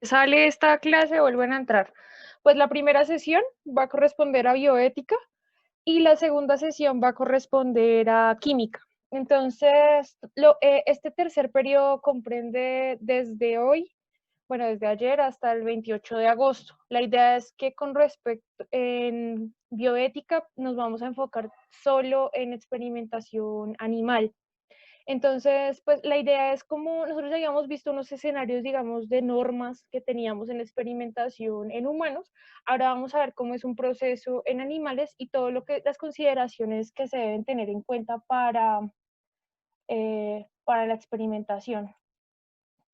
Sale esta clase, vuelven a entrar. Pues la primera sesión va a corresponder a bioética y la segunda sesión va a corresponder a química. Entonces, este tercer periodo comprende desde hoy, bueno, desde ayer hasta el 28 de agosto. La idea es que con respecto en bioética nos vamos a enfocar solo en experimentación animal. Entonces, pues la idea es como nosotros ya habíamos visto unos escenarios, digamos, de normas que teníamos en experimentación en humanos. Ahora vamos a ver cómo es un proceso en animales y todo lo que las consideraciones que se deben tener en cuenta para la experimentación.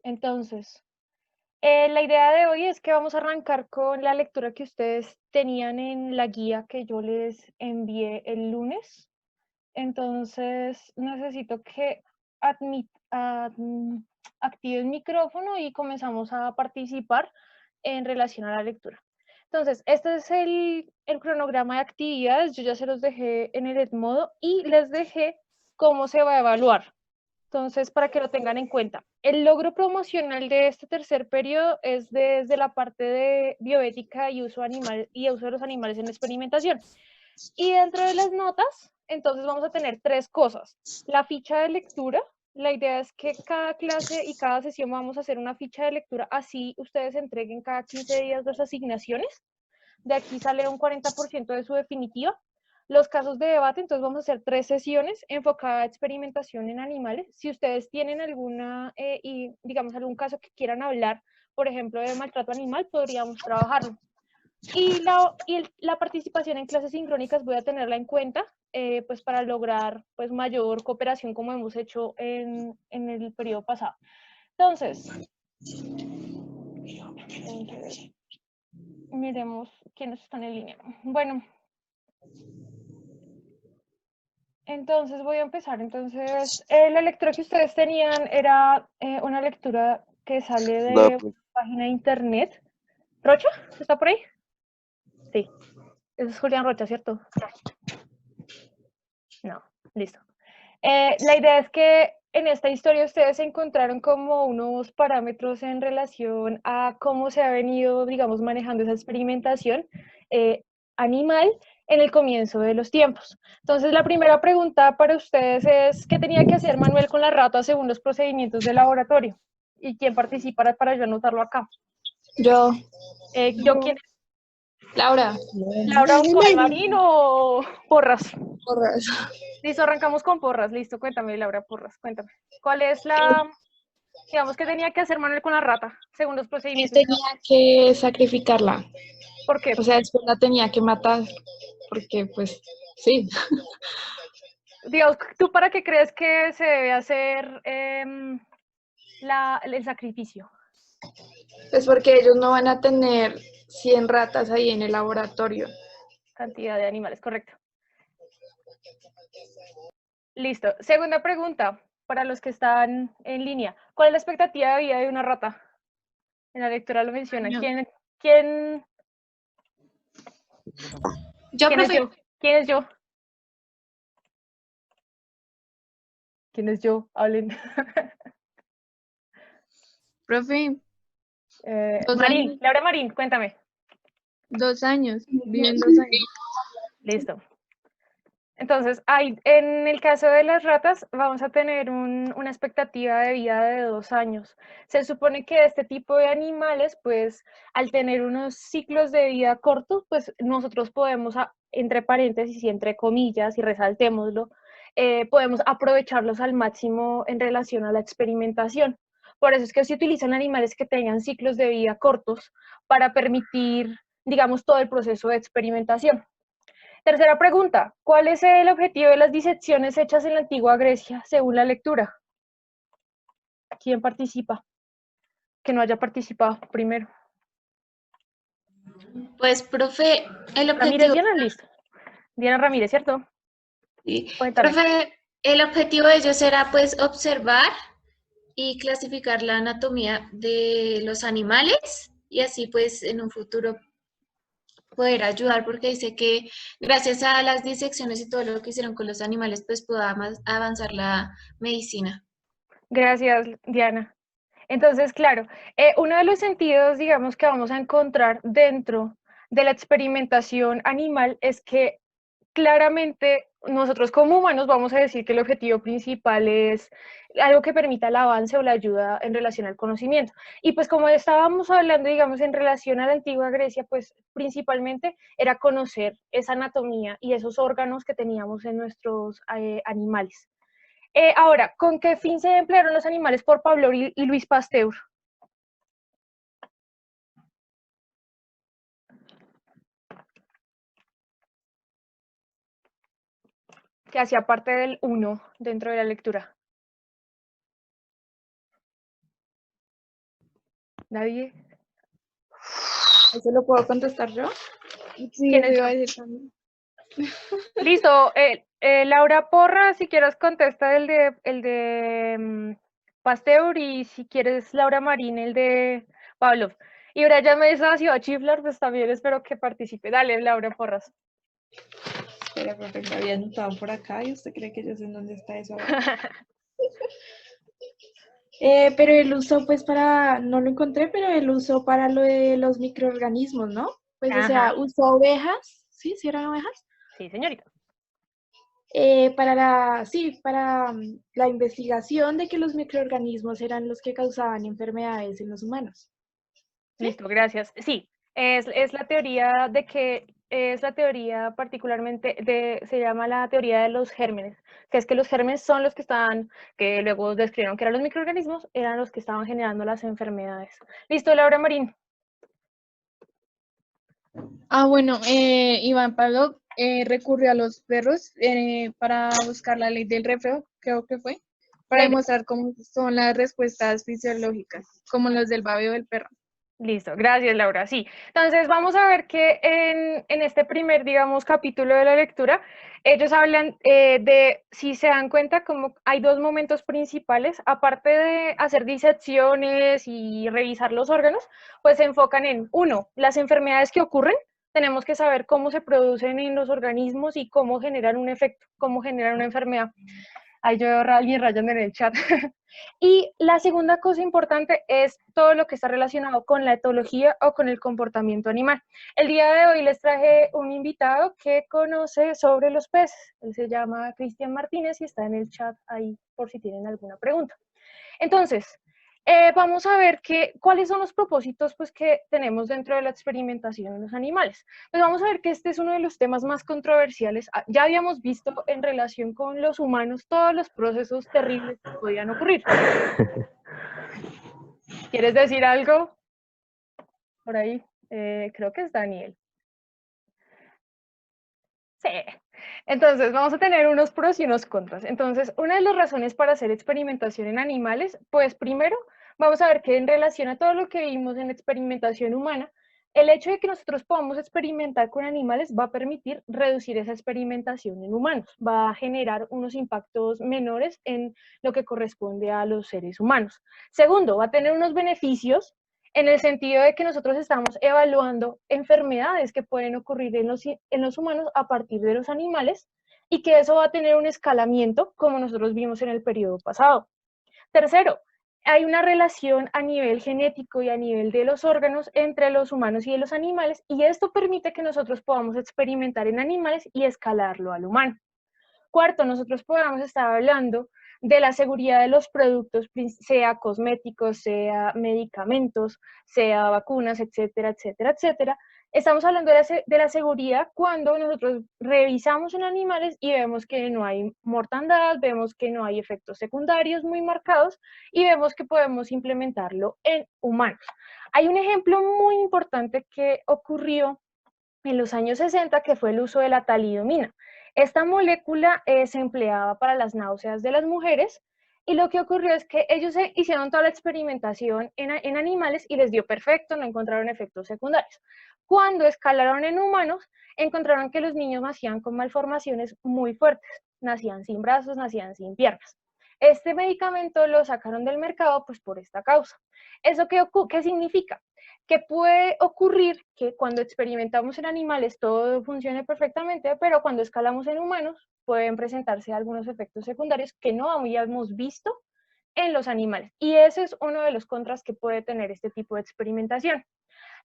Entonces, la idea de hoy es que vamos a arrancar con la lectura que ustedes tenían en la guía que yo les envié el lunes. Entonces, necesito que active el micrófono y comenzamos a participar en relación a la lectura. Entonces, este es el cronograma de actividades. Yo ya se los dejé en el Edmodo y les dejé cómo se va a evaluar. Entonces, para que lo tengan en cuenta. El logro promocional de este tercer periodo es desde la parte de bioética y uso animal y uso de los animales en experimentación. Y dentro de las notas, entonces vamos a tener tres cosas. La ficha de lectura. La idea es que cada clase y cada sesión vamos a hacer una ficha de lectura, así ustedes entreguen cada 15 días las asignaciones. De aquí sale un 40% de su definitiva. Los casos de debate, entonces vamos a hacer 3 sesiones enfocadas a experimentación en animales. Si ustedes tienen alguna, y digamos algún caso que quieran hablar, por ejemplo, de maltrato animal, podríamos trabajarlo. Y la participación en clases sincrónicas voy a tenerla en cuenta, pues para lograr pues mayor cooperación como hemos hecho en el periodo pasado. Entonces, miremos quiénes están en línea. Bueno, entonces voy a empezar. Entonces, la lectura que ustedes tenían era una lectura que sale de una página de internet. ¿Rocha? ¿Está por ahí? Sí. Eso es Julián Rocha, ¿cierto? No, listo. La idea es que en esta historia ustedes encontraron como unos parámetros en relación a cómo se ha venido, digamos, manejando esa experimentación animal en el comienzo de los tiempos. Entonces, la primera pregunta para ustedes es, ¿qué tenía que hacer Manuel con la rata según los procedimientos de laboratorio? ¿Y quién participará para yo anotarlo acá? Yo. ¿Yo quién? Laura. ¿Laura cuál, Marín o Porras? Porras. Listo, arrancamos con Porras. Listo, cuéntame, Laura, Porras, cuéntame. ¿Cuál es la, digamos, qué tenía que hacer Manuel con la rata, según los Él procedimientos? tenía que sacrificarla. ¿Por qué? O sea, después la tenía que matar. Porque, pues, sí. Digamos, ¿tú para qué crees que se debe hacer el sacrificio? Pues porque ellos no van a tener 100 ratas ahí en el laboratorio. Cantidad de animales, correcto. Listo. Segunda pregunta, para los que están en línea. ¿Cuál es la expectativa de vida de una rata? En la lectura lo menciona. No. ¿Quién Yo, es profe. yo? ¿Quién es yo? ¿Quién es yo? Hablen. Profe. 2 Marín, años. Laura Marín, cuéntame. 2 años. Viven 2 años. Listo. Entonces, en el caso de las ratas, vamos a tener una expectativa de vida de 2 años. Se supone que este tipo de animales, pues, al tener unos ciclos de vida cortos, pues nosotros podemos, entre paréntesis y entre comillas, y resaltémoslo, podemos aprovecharlos al máximo en relación a la experimentación. Por eso es que se utilizan animales que tengan ciclos de vida cortos para permitir, digamos, todo el proceso de experimentación. Tercera pregunta, ¿cuál es el objetivo de las disecciones hechas en la antigua Grecia según la lectura? ¿Quién participa? Que no haya participado primero. Pues, profe, el Ramírez, objetivo, Diana, listo. Diana Ramírez, ¿cierto? sí, Cuéntame. profe, el objetivo de ellos era pues observar y clasificar la anatomía de los animales y así pues en un futuro poder ayudar porque dice que gracias a las disecciones y todo lo que hicieron con los animales pues pueda avanzar la medicina. Gracias, Diana. Entonces, claro, uno de los sentidos, digamos, que vamos a encontrar dentro de la experimentación animal es que claramente nosotros como humanos vamos a decir que el objetivo principal es algo que permita el avance o la ayuda en relación al conocimiento. Y pues como estábamos hablando, digamos, en relación a la antigua Grecia, pues principalmente era conocer esa anatomía y esos órganos que teníamos en nuestros animales. Ahora, ¿con qué fin se emplearon los animales por Pablo y Luis Pasteur? Que hacía parte del uno dentro de la lectura. ¿Nadie? ¿Eso lo puedo contestar yo? Sí, ¿Quién eso es? iba a decir también. Listo, Laura Porra, si quieres contesta el de Pasteur, y si quieres Laura Marín el de Pablo. Y ahora ya me desafío a chiflar, pues también espero que participe. Dale, Laura Porras. Espera, profe, lo había anotado por acá y usted cree que yo sé en dónde está eso ahora. Pero el uso, pues para, no lo encontré, pero el uso para lo de los microorganismos, ¿no? Pues, o sea, Ajá. usó ovejas, ¿sí? ¿Sí eran ovejas? Sí, señorita. Para la, sí, para la investigación de que los microorganismos eran los que causaban enfermedades en los humanos. ¿Sí? Listo, gracias. Sí, es la teoría de que, es la teoría particularmente se llama la teoría de los gérmenes, que es que los gérmenes son los que estaban, que luego describieron que eran los microorganismos, eran los que estaban generando las enfermedades. Listo, Laura Marín. Bueno, Iván Pablo recurrió a los perros para buscar la ley del reflejo, creo que fue, para demostrar cómo son las respuestas fisiológicas, como las del babeo del perro. Listo, gracias Laura. Sí, entonces vamos a ver que en este primer, digamos, capítulo de la lectura, ellos hablan de, si se dan cuenta, como hay dos momentos principales, aparte de hacer disecciones y revisar los órganos, pues se enfocan en, uno, las enfermedades que ocurren, tenemos que saber cómo se producen en los organismos y cómo generan un efecto, cómo generan una enfermedad. Ahí yo veo a alguien rayando en el chat. Y la segunda cosa importante es todo lo que está relacionado con la etología o con el comportamiento animal. El día de hoy les traje un invitado que conoce sobre los peces. Él se llama Cristian Martínez y está en el chat ahí por si tienen alguna pregunta. Entonces, vamos a ver cuáles son los propósitos pues, que tenemos dentro de la experimentación en los animales. Pues vamos a ver que este es uno de los temas más controversiales. Ya habíamos visto en relación con los humanos todos los procesos terribles que podían ocurrir. ¿Quieres decir algo? Por ahí, creo que es Daniel. Sí. Entonces, vamos a tener unos pros y unos contras. Entonces, una de las razones para hacer experimentación en animales, pues primero, vamos a ver que en relación a todo lo que vimos en experimentación humana, el hecho de que nosotros podamos experimentar con animales va a permitir reducir esa experimentación en humanos, va a generar unos impactos menores en lo que corresponde a los seres humanos. Segundo, va a tener unos beneficios en el sentido de que nosotros estamos evaluando enfermedades que pueden ocurrir en los humanos a partir de los animales y que eso va a tener un escalamiento como nosotros vimos en el periodo pasado. Tercero, hay una relación a nivel genético y a nivel de los órganos entre los humanos y de los animales, y esto permite que nosotros podamos experimentar en animales y escalarlo al humano. Cuarto, nosotros podamos estar hablando de la seguridad de los productos, sea cosméticos, sea medicamentos, sea vacunas, etcétera, etcétera, etcétera. Estamos hablando de la seguridad cuando nosotros revisamos en animales y vemos que no hay mortandad, vemos que no hay efectos secundarios muy marcados y vemos que podemos implementarlo en humanos. Hay un ejemplo muy importante que ocurrió en los años 60, que fue el uso de la talidomina. Esta molécula se empleaba para las náuseas de las mujeres y lo que ocurrió es que ellos hicieron toda la experimentación en animales y les dio perfecto, no encontraron efectos secundarios. Cuando escalaron en humanos, encontraron que los niños nacían con malformaciones muy fuertes, nacían sin brazos, nacían sin piernas. Este medicamento lo sacaron del mercado pues por esta causa. ¿Eso qué significa? Que puede ocurrir que cuando experimentamos en animales todo funcione perfectamente, pero cuando escalamos en humanos pueden presentarse algunos efectos secundarios que no habíamos visto en los animales. Y ese es uno de los contras que puede tener este tipo de experimentación.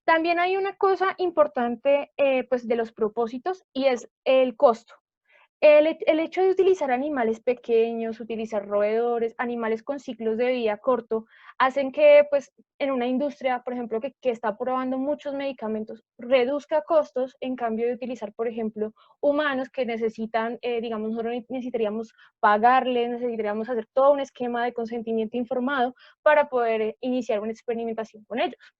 También hay una cosa importante pues de los propósitos y es el costo. El hecho de utilizar animales pequeños, utilizar roedores, animales con ciclos de vida corto, hacen que pues, en una industria, por ejemplo, que está probando muchos medicamentos, reduzca costos en cambio de utilizar, por ejemplo, humanos que necesitan, digamos, nosotros necesitaríamos pagarles, necesitaríamos hacer todo un esquema de consentimiento informado para poder iniciar una experimentación con ellos.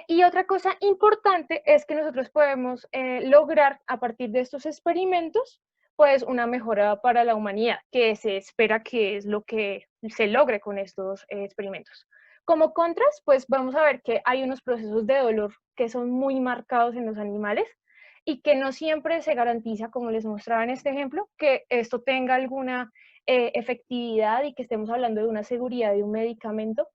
Y otra cosa importante es que nosotros podemos lograr a partir de estos experimentos pues una mejora para la humanidad, que se espera que es lo que se logre con estos experimentos. Como contras, pues vamos a ver que hay unos procesos de dolor que son muy marcados en los animales y que no siempre se garantiza, como les mostraba en este ejemplo, que esto tenga alguna efectividad y que estemos hablando de una seguridad de un medicamento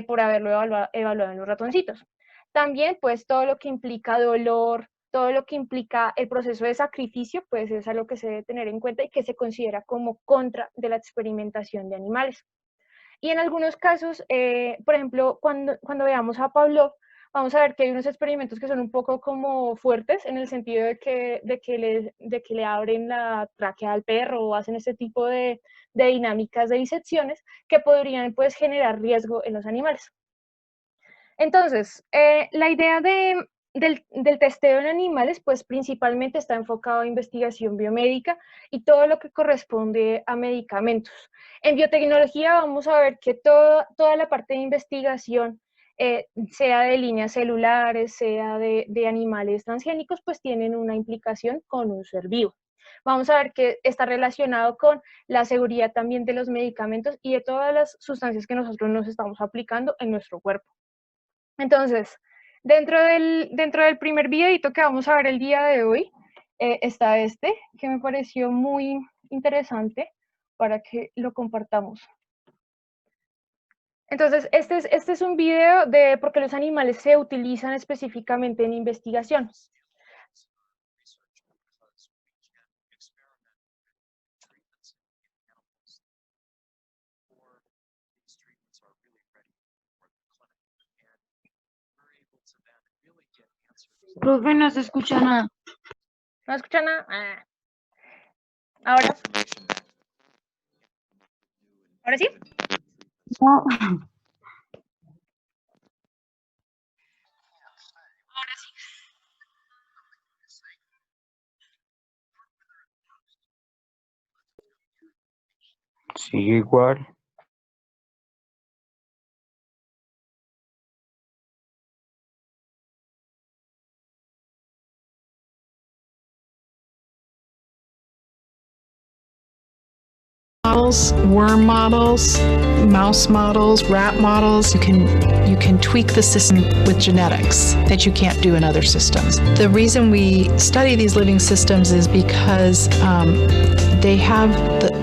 por haberlo evaluado en los ratoncitos. También, pues, todo lo que implica dolor, todo lo que implica el proceso de sacrificio, pues es algo que se debe tener en cuenta y que se considera como contra de la experimentación de animales. Y en algunos casos, por ejemplo, cuando veamos a Pavlov, vamos a ver que hay unos experimentos que son un poco como fuertes en el sentido de que le abren la tráquea al perro o hacen este tipo de dinámicas de disecciones que podrían pues generar riesgo en los animales. Entonces, la idea del testeo en animales, pues principalmente está enfocado a investigación biomédica y todo lo que corresponde a medicamentos. En biotecnología vamos a ver que toda la parte de investigación, sea de líneas celulares, sea de animales transgénicos, pues tienen una implicación con un ser vivo. Vamos a ver que está relacionado con la seguridad también de los medicamentos y de todas las sustancias que nosotros nos estamos aplicando en nuestro cuerpo. Entonces, dentro del primer videito que vamos a ver el día de hoy, está este, que me pareció muy interesante para que lo compartamos. Entonces, este es un video de por qué los animales se utilizan específicamente en investigación. Profe, no se escucha nada. ¿No escucha nada? Ah. ¿Ahora? ¿Ahora sí? No. Sigue igual. Models, worm models, mouse models, rat models. You can tweak the system with genetics that you can't do in other systems. The reason we study these living systems is because they have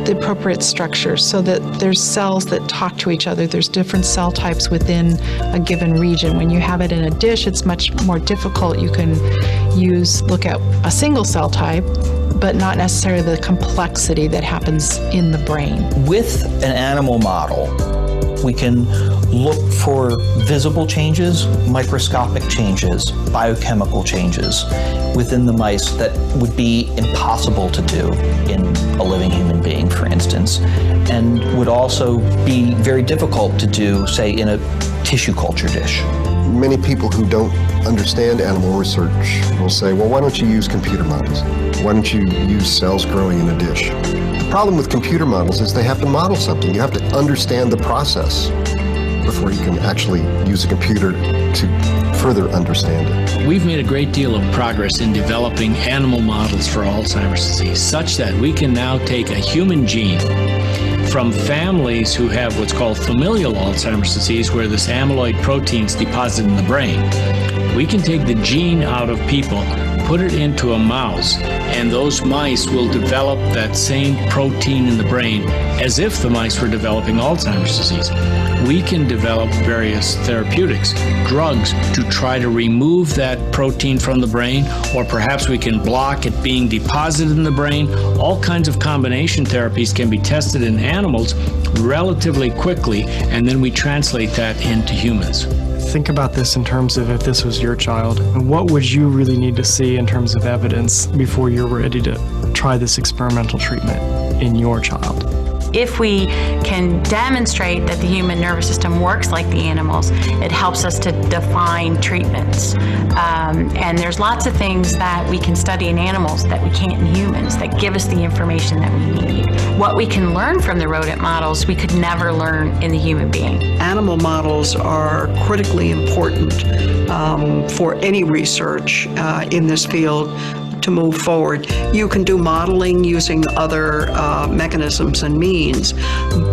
the appropriate structures so that there's cells that talk to each other. There's different cell types within a given region. When you have it in a dish, it's much more difficult. You can look at a single cell type, but not necessarily the complexity that happens in the brain. With an animal model, we can look for visible changes, microscopic changes, biochemical changes within the mice that would be impossible to do in a living human being, for instance, and would also be very difficult to do, say, in a tissue culture dish. Many people who don't understand animal research will say, well, why don't you use computer models? Why don't you use cells growing in a dish? The problem with computer models is they have to model something. You have to understand the process before you can actually use a computer to further understand it. We've made a great deal of progress in developing animal models for Alzheimer's disease, such that we can now take a human gene from families who have what's called familial Alzheimer's disease, where this amyloid protein is deposited in the brain. We can take the gene out of people, put it into a mouse, and those mice will develop that same protein in the brain as if the mice were developing Alzheimer's disease. We can develop various therapeutics, drugs, to try to remove that protein from the brain, or perhaps we can block it being deposited in the brain. All kinds of combination therapies can be tested in animals relatively quickly, and then we translate that into humans. Think about this in terms of if this was your child. What would you really need to see in terms of evidence before you're ready to try this experimental treatment in your child? If we can demonstrate that the human nervous system works like the animals, it helps us to define treatments. And there's lots of things that we can study in animals that we can't in humans that give us the information that we need. What we can learn from the rodent models, we could never learn in the human being. Animal models are critically important for any research in this field to move forward. You can do modeling using other mechanisms and means,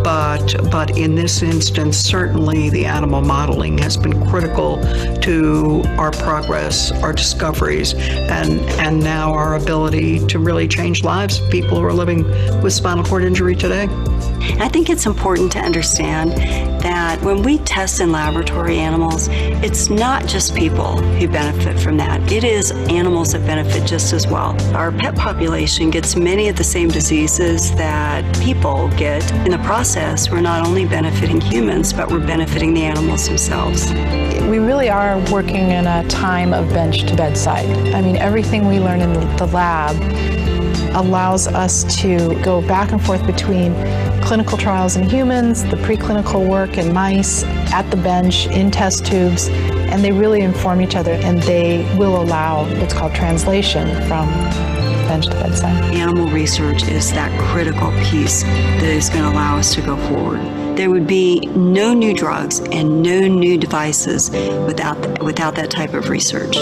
but in this instance, certainly the animal modeling has been critical to our progress, our discoveries, and now our ability to really change lives of people who are living with spinal cord injury today. I think it's important to understand that when we test in laboratory animals, it's not just people who benefit from that. It is animals that benefit just as well. Our pet population gets many of the same diseases that people get. In the process, we're not only benefiting humans, but we're benefiting the animals themselves. We really are working in a time of bench to bedside. I mean, everything we learn in the lab allows us to go back and forth between clinical trials in humans, the preclinical work in mice, at the bench, in test tubes, and they really inform each other, and they will allow what's called translation from bench to bedside. Animal research is that critical piece that is going to allow us to go forward. There would be no new drugs and no new devices without that type of research.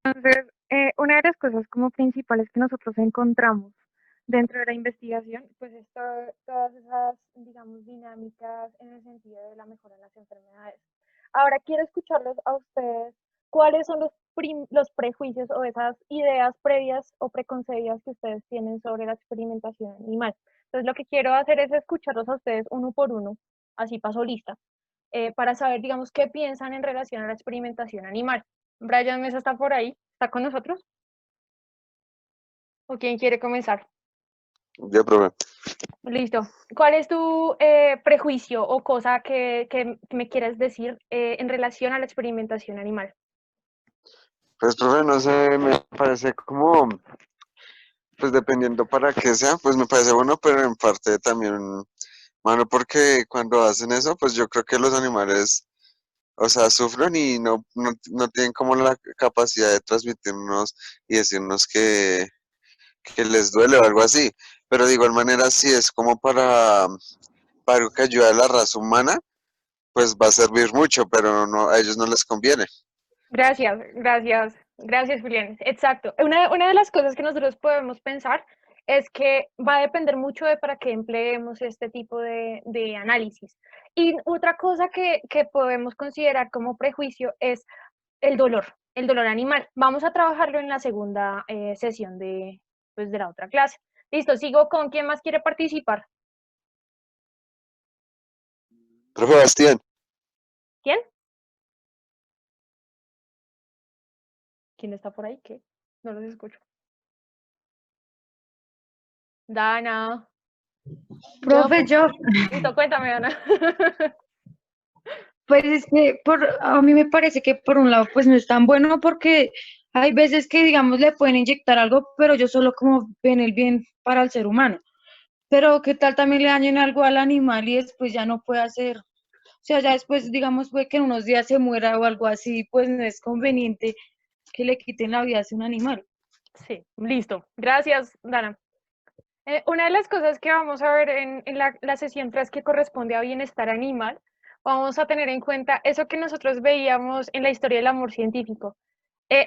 Entonces, una de las cosas como principales que nosotros encontramos dentro de la investigación, pues es todas esas, digamos, dinámicas en el sentido de la mejora en las enfermedades. Ahora quiero escucharlos a ustedes, ¿cuáles son los prejuicios o esas ideas previas o preconcebidas que ustedes tienen sobre la experimentación animal? Entonces, lo que quiero hacer es escucharlos a ustedes uno por uno, así paso lista, para saber, digamos, qué piensan en relación a la experimentación animal. Brian Mesa está por ahí, ¿está con nosotros? ¿O quién quiere comenzar? Yo, profe. Listo. ¿Cuál es tu prejuicio o cosa que me quieras decir en relación a la experimentación animal? Pues, profe, no sé, me parece como, pues dependiendo para qué sea, pues me parece bueno, pero en parte también malo, porque cuando hacen eso, pues yo creo que los animales, o sea, sufren y no tienen como la capacidad de transmitirnos y decirnos que les duele o algo así. Pero de igual manera, si es como para algo que ayuda a la raza humana, pues va a servir mucho, pero no, a ellos no les conviene. Gracias, Julián. Exacto. Una de las cosas que nosotros podemos pensar es que va a depender mucho de para qué empleemos este tipo de análisis. Y otra cosa que podemos considerar como prejuicio es el dolor animal. Vamos a trabajarlo en la segunda sesión de la otra clase. Listo, sigo con quién más quiere participar. Profe Bastián. ¿Quién? ¿Quién está por ahí? ¿Qué? No los escucho. Dana. Profe, yo. Listo, cuéntame, Dana. Pues es que a mí me parece que por un lado pues no es tan bueno porque hay veces que digamos le pueden inyectar algo, pero ellos solo como ven el bien para el ser humano. Pero qué tal también le dañen algo al animal y después ya no puede hacer, o sea, ya después digamos puede que en unos días se muera o algo así, pues no es conveniente que le quiten la vida a un animal. Sí, listo. Gracias, Dana. Una de las cosas que vamos a ver en la sesión 3 que corresponde a bienestar animal, vamos a tener en cuenta eso que nosotros veíamos en la historia del amor científico.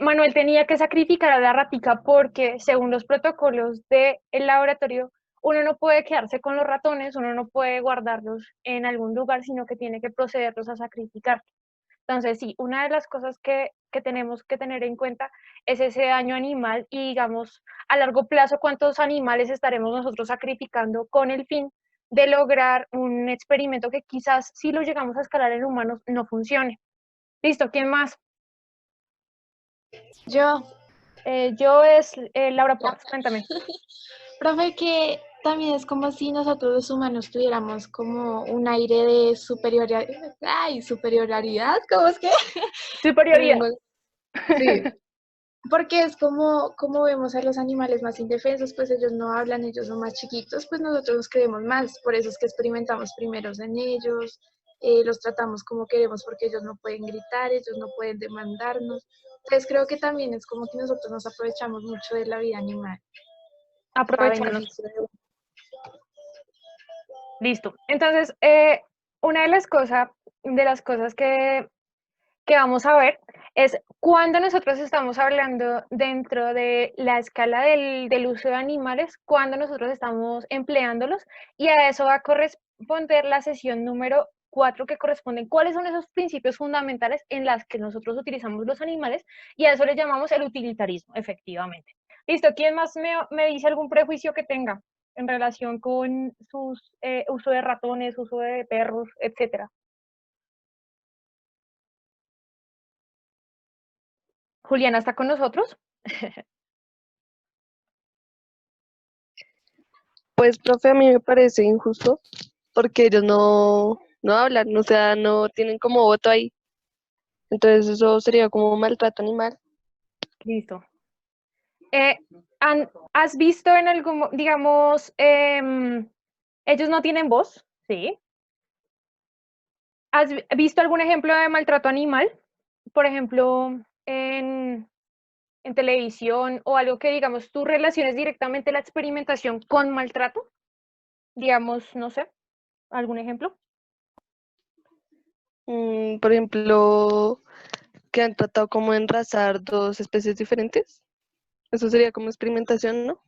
Manuel tenía que sacrificar a la ratica porque, según los protocolos del laboratorio, uno no puede quedarse con los ratones, uno no puede guardarlos en algún lugar, sino que tiene que procederlos a sacrificar. Entonces, sí, una de las cosas que tenemos que tener en cuenta es ese daño animal y, digamos, a largo plazo, cuántos animales estaremos nosotros sacrificando con el fin de lograr un experimento que quizás si lo llegamos a escalar en humanos no funcione. Listo, ¿quién más? Yo. Yo es Laura Porras, cuéntame. Profe, que también es como si nosotros los humanos tuviéramos como un aire de superioridad. Ay, superioridad, ¿cómo es que? Superioridad. Sí. Porque es como vemos a los animales más indefensos, pues ellos no hablan, ellos son más chiquitos, pues nosotros nos creemos más, por eso es que experimentamos primeros en ellos, los tratamos como queremos porque ellos no pueden gritar, ellos no pueden demandarnos. Entonces creo que también es como que nosotros nos aprovechamos mucho de la vida animal. Aprovechamos. Listo. Entonces, una de las cosas que vamos a ver es cuando nosotros estamos hablando dentro de la escala del uso de animales, cuando nosotros estamos empleándolos, y a eso va a corresponder la sesión número 4, que corresponden cuáles son esos principios fundamentales en las que nosotros utilizamos los animales, y a eso le llamamos el utilitarismo, efectivamente. Listo, ¿quién más me dice algún prejuicio que tenga en relación con sus uso de ratones, uso de perros, etcétera? Juliana, ¿está con nosotros? Pues, profe, a mí me parece injusto porque ellos no hablan, o sea, no tienen como voto ahí. Entonces eso sería como maltrato animal. Listo. ¿Has visto en algún, digamos, ellos no tienen voz? ¿Sí? ¿Has visto algún ejemplo de maltrato animal? Por ejemplo, en televisión o algo que, digamos, tú relaciones directamente la experimentación con maltrato. Digamos, no sé, ¿algún ejemplo? Por ejemplo, que han tratado como de enrazar dos especies diferentes. Eso sería como experimentación, ¿no?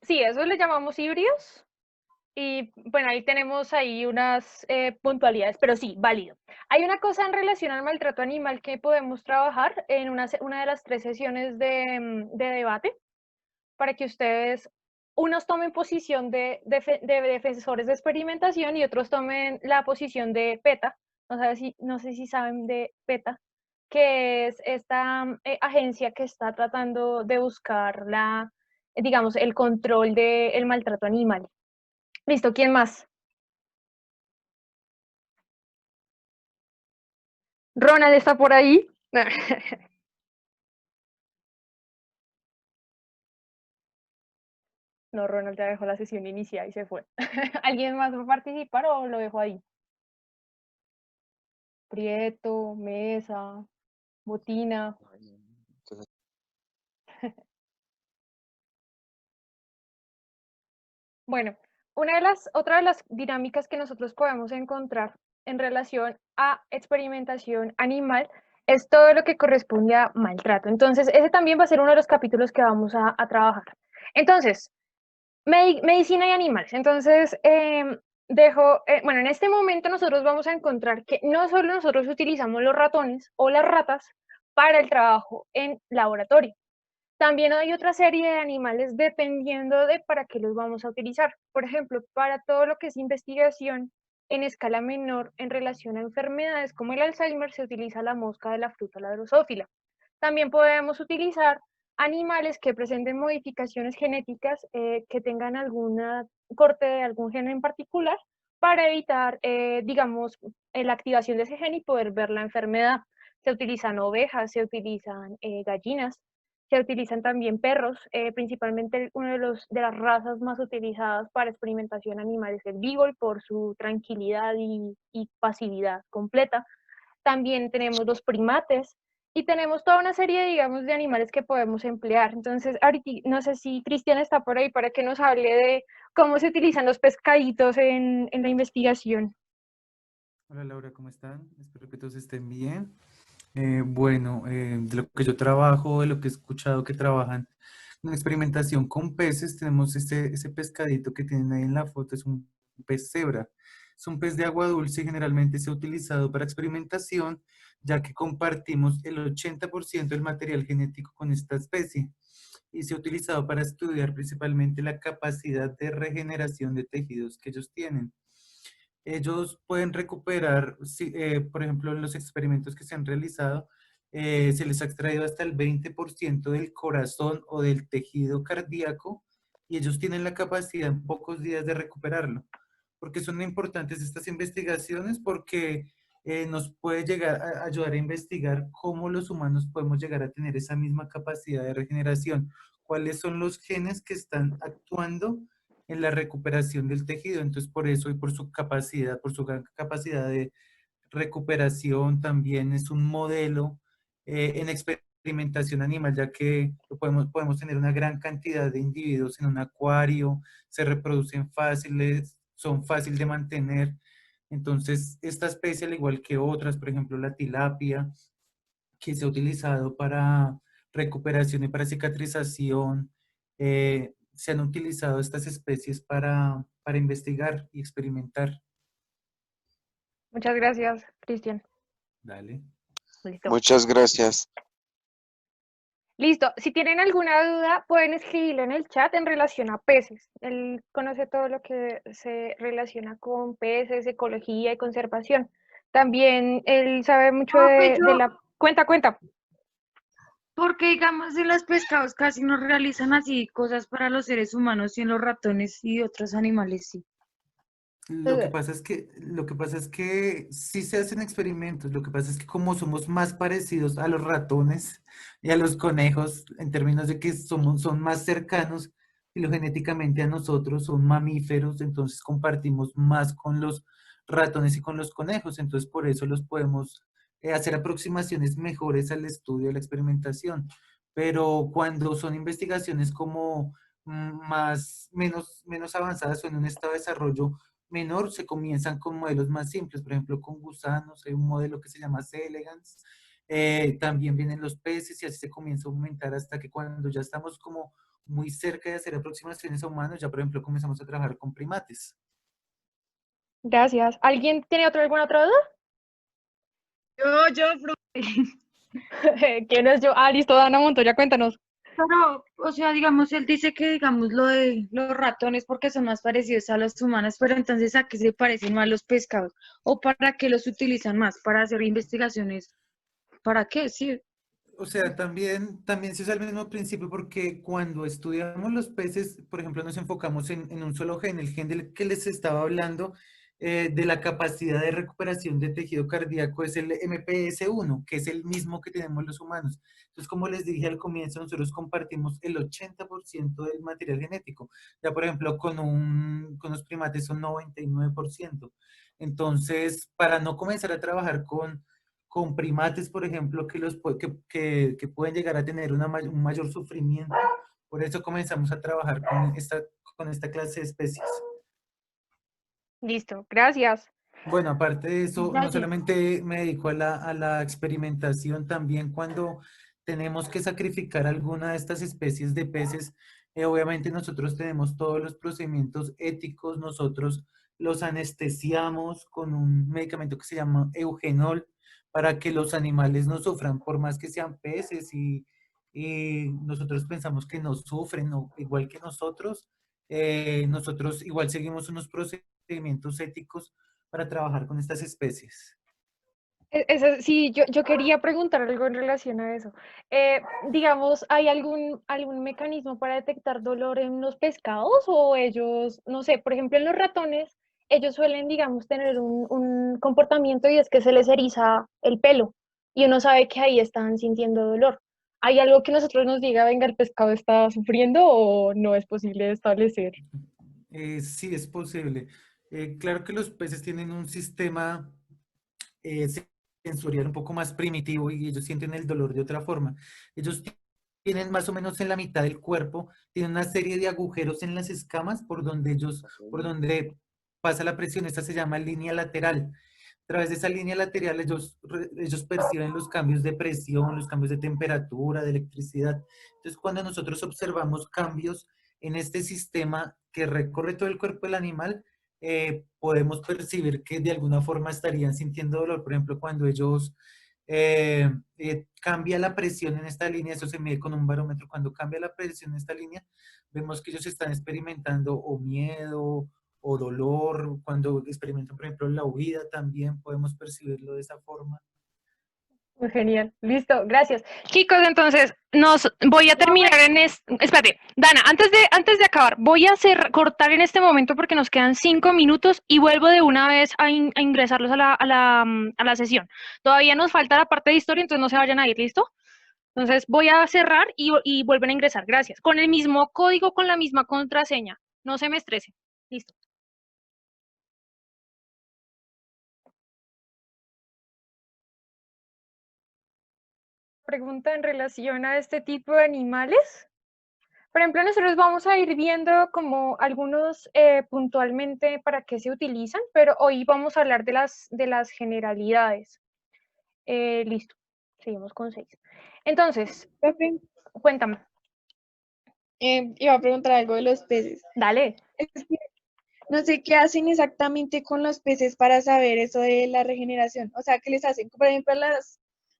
Sí, eso le llamamos híbridos. Y bueno, ahí tenemos unas puntualidades, pero sí, válido. Hay una cosa en relación al maltrato animal que podemos trabajar en una de las 3 sesiones de debate para que ustedes, unos tomen posición de defensores de experimentación y otros tomen la posición de PETA. No sé si saben de PETA, que es esta agencia que está tratando de buscar digamos, el control del maltrato animal. Listo, ¿quién más? Ronald está por ahí. No, Ronald ya dejó la sesión inicial y se fue. ¿Alguien más va a participar o lo dejo ahí? Prieto, Mesa, Botina. Bueno, otra de las dinámicas que nosotros podemos encontrar en relación a experimentación animal es todo lo que corresponde a maltrato. Entonces, ese también va a ser uno de los capítulos que vamos a trabajar. Entonces, medicina y animales. Entonces, bueno, en este momento nosotros vamos a encontrar que no solo nosotros utilizamos los ratones o las ratas para el trabajo en laboratorio. También hay otra serie de animales dependiendo de para qué los vamos a utilizar. Por ejemplo, para todo lo que es investigación en escala menor en relación a enfermedades como el Alzheimer se utiliza la mosca de la fruta la drosófila. También podemos utilizar animales que presenten modificaciones genéticas que tengan alguna corte de algún gen en particular para evitar, digamos, la activación de ese gen y poder ver la enfermedad. Se utilizan ovejas, se utilizan gallinas, se utilizan también perros, principalmente una de las razas más utilizadas para experimentación animal es el Beagle por su tranquilidad y pasividad completa. También tenemos los primates y tenemos toda una serie, digamos, de animales que podemos emplear. Entonces, ahorita no sé si Cristian está por ahí para que nos hable de cómo se utilizan los pescaditos en la investigación. Hola Laura, ¿cómo están? Espero que todos estén bien. Bueno, de lo que yo trabajo, de lo que he escuchado que trabajan en experimentación con peces, tenemos ese pescadito que tienen ahí en la foto, es un pez cebra. Es un pez de agua dulce, generalmente se ha utilizado para experimentación, ya que compartimos el 80% del material genético con esta especie y se ha utilizado para estudiar principalmente la capacidad de regeneración de tejidos que ellos tienen. Ellos pueden recuperar, por ejemplo, en los experimentos que se han realizado, se les ha extraído hasta el 20% del corazón o del tejido cardíaco y ellos tienen la capacidad en pocos días de recuperarlo. ¿Por qué son importantes estas investigaciones? Porque nos puede llegar a ayudar a investigar cómo los humanos podemos llegar a tener esa misma capacidad de regeneración. ¿Cuáles son los genes que están actuando en la recuperación del tejido? Entonces, por eso y por su capacidad, por su gran capacidad de recuperación, también es un modelo en experimentación animal, ya que podemos tener una gran cantidad de individuos en un acuario, se reproducen fáciles, son fáciles de mantener. Entonces, esta especie, al igual que otras, por ejemplo, la tilapia, que se ha utilizado para recuperación y para cicatrización, se han utilizado estas especies para investigar y experimentar. Muchas gracias, Cristian. Dale. Listo. Muchas gracias. Listo. Si tienen alguna duda, pueden escribirlo en el chat en relación a peces. Él conoce todo lo que se relaciona con peces, ecología y conservación. También él sabe mucho de la... Cuenta. Porque, digamos, en los pescados casi no realizan así cosas para los seres humanos y en los ratones y otros animales sí. Lo que pasa es que sí se hacen experimentos. Lo que pasa es que como somos más parecidos a los ratones y a los conejos, en términos de que son más cercanos filogenéticamente a nosotros, son mamíferos, entonces compartimos más con los ratones y con los conejos. Entonces por eso los podemos hacer aproximaciones mejores al estudio de la experimentación. Pero cuando son investigaciones como menos avanzadas o en un estado de desarrollo menor, se comienzan con modelos más simples, por ejemplo con gusanos, hay un modelo que se llama C. elegans, también vienen los peces y así se comienza a aumentar hasta que cuando ya estamos como muy cerca de hacer aproximaciones a humanos, ya por ejemplo comenzamos a trabajar con primates. Gracias. ¿Alguien tiene alguna otra duda? Yo, ¿Quién es yo? Ah, listo, Dana Montoya, cuéntanos. Pero, o sea, digamos, él dice que, digamos, lo de los ratones porque son más parecidos a los humanos, pero entonces, ¿a qué se parecen más los pescados? ¿O para qué los utilizan más? ¿Para hacer investigaciones? ¿Para qué? Sí. O sea, también se usa el mismo principio porque cuando estudiamos los peces, por ejemplo, nos enfocamos en un solo gen, el gen del que les estaba hablando, de la capacidad de recuperación de tejido cardíaco es el MPS1, que es el mismo que tenemos los humanos. Entonces, como les dije al comienzo, nosotros compartimos el 80% del material genético. Ya, por ejemplo, con los primates son 99%. Entonces, para no comenzar a trabajar con primates, por ejemplo, que pueden llegar a tener un mayor sufrimiento, por eso comenzamos a trabajar con esta clase de especies. Listo, gracias. Bueno, aparte de eso, no Gracias. solamente me dedico a la experimentación, también cuando tenemos que sacrificar alguna de estas especies de peces, obviamente nosotros tenemos todos los procedimientos éticos, nosotros los anestesiamos con un medicamento que se llama eugenol para que los animales no sufran, por más que sean peces y nosotros pensamos que no sufren, igual que nosotros igual seguimos unos procedimientos éticos para trabajar con estas especies. Sí, yo quería preguntar algo en relación a eso. Digamos, ¿hay algún mecanismo para detectar dolor en los pescados o ellos, no sé, por ejemplo, en los ratones, ellos suelen, digamos, tener un comportamiento y es que se les eriza el pelo y uno sabe que ahí están sintiendo dolor? ¿Hay algo que nosotros nos diga, venga, el pescado está sufriendo o no es posible establecer? Sí, es posible. Claro que los peces tienen un sistema sensorial un poco más primitivo y ellos sienten el dolor de otra forma. Ellos tienen más o menos en la mitad del cuerpo, tienen una serie de agujeros en las escamas por donde pasa la presión. Esta se llama línea lateral. A través de esa línea lateral ellos perciben los cambios de presión, los cambios de temperatura, de electricidad. Entonces, cuando nosotros observamos cambios en este sistema que recorre todo el cuerpo del animal, podemos percibir que de alguna forma estarían sintiendo dolor. Por ejemplo, cuando ellos cambia la presión en esta línea, eso se mide con un barómetro, cuando cambia la presión en esta línea, vemos que ellos están experimentando o miedo o dolor. Cuando experimentan, por ejemplo, la huida, también podemos percibirlo de esa forma. Muy genial, listo, gracias. Chicos, entonces, voy a terminar espérate, Dana, antes de acabar, voy a cortar en este momento porque nos quedan 5 minutos y vuelvo de una vez a ingresarlos a la sesión. Todavía nos falta la parte de historia, entonces no se vayan a ir, ¿listo? Entonces voy a cerrar y vuelven a ingresar, gracias. Con el mismo código, con la misma contraseña, no se me estresen, listo. Pregunta en relación a este tipo de animales. Por ejemplo, nosotros vamos a ir viendo como algunos puntualmente para qué se utilizan, pero hoy vamos a hablar de las generalidades. Listo, seguimos con 6. Entonces, cuéntame. Iba a preguntar algo de los peces. Dale. No sé qué hacen exactamente con los peces para saber eso de la regeneración. O sea, ¿qué les hacen? Por ejemplo,